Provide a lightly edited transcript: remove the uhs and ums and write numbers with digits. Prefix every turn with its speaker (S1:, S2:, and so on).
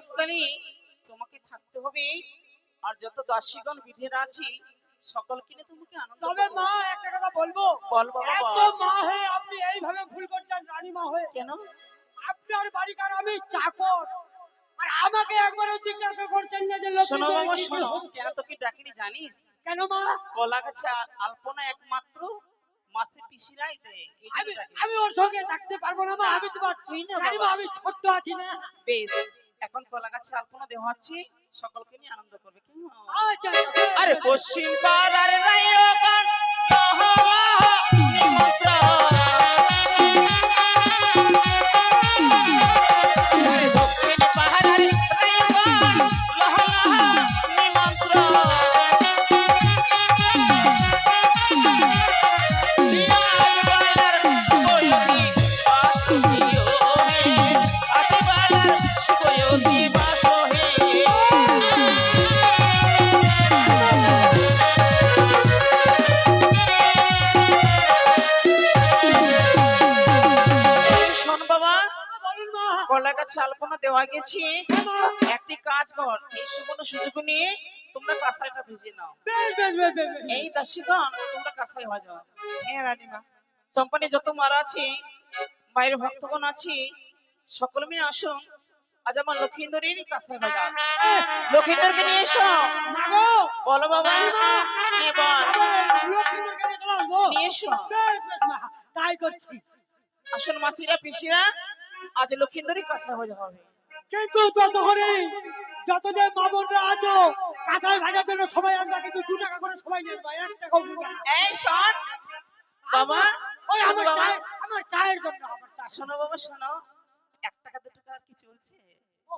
S1: মাসকালি তোমাকে থাকতে হবে, আর যত দাসীগণ বিধেরা আছি সকলকে নিয়ে তোমাকে আনন্দ
S2: তবে
S1: করতে
S2: মা
S1: হবে।
S2: একটা কথা বলবো,
S1: বল বাবা
S2: এত
S1: বল।
S2: মা হয়ে আপনি এইভাবে ভুল করছেন রানী মা হয়ে।
S1: কেন?
S2: আপনার বাড়িকার আমি চাকর, আর আমাকে একবারও জিজ্ঞাসা করছেন না যে
S1: শোনো
S2: লক্ষ্মীদের
S1: বাবা
S2: কি কি
S1: শোনো,
S2: হচ্ছে?
S1: কেন তোকে ডাকিনি জানিস?
S2: কেন মা?
S1: কলা গাছে আলপনা একমাত্র মাসে পিসিরাই দেয়, এই জন্য
S2: আমি
S1: ডাকিনি।
S2: আমি ওর সঙ্গে থাকতে পারবো না মা,
S1: না,
S2: আমি তোমার
S1: তুই না
S2: রানী মা,
S1: বাবা।
S2: আমি ছোট্ট আছি না।
S1: বেশ, এখন কলা গাছে আলপনা দেওয়া হচ্ছে, সকলকে নিয়ে আনন্দ করবে কেমন?
S2: আচ্ছা আচ্ছা,
S1: আরে পশ্চিম পাড়ার নায়কগণ লহ লহ নিমন্ত্রণ, আরে দক্ষিণ পাড়ার নায়কগণ লহ লহ নিমন্ত্রণ, দিয়াল বালার শুভয়তী বাসুকিও হে, আসি বালার শুভয়তী বাসো হে। শোন বাবা,
S2: বলুন মা।
S1: কলা গাছে আলপনা দেওয়া গেছে,
S2: হ্যাঁ, মা।
S1: একটি কাজ কর, এই সুবর্ণ সুযোগ নিয়ে তোমরা কাঁসাইটা ভেজে নাও।
S2: বেশ বেশ বেশ বেশ বেশ।
S1: এই দাসীগণ তোমরা কাঁসাই হয়ে যাও।
S2: হ্যাঁ রানীমা।
S1: চম্পানে যত মারা আছে, বাইরে ভক্তগণ আছে, সকল মিলে আসুন, আজ আমার লক্ষিন্দরের কাঁসাই হয়ে যাও। লক্ষিন্দরকে নিয়ে এসো।
S2: মা গো,
S1: বলো বাবা।
S2: রানীমা।
S1: কে বল?
S2: আবার লক্ষ্মীদের কাছে চলে আসবো।
S1: নিয়ে এসো।
S2: বেশ বেশ মা, তাই করছি।
S1: আসুন মাসিরা পিসিরা, আজ লক্ষিন্দরই কাঁসাই হয়ে হবে।
S2: কিন্তু যতদিন মা বোনরা আছো, কাঁচাই ভাজার জন্য সবাই আসবে, কিন্তু 2 টাকা করে সবাই নেবে, 1 টাকাও নেবে না।
S1: এই শোন বাবা,
S2: ওই
S1: শোনো
S2: আমার
S1: বাবা,
S2: আমার চায়ের জন্য, আমার চা।
S1: শোনো বাবা শোনো, 1 টাকা 2 টাকা আর কি চলছে?
S2: ও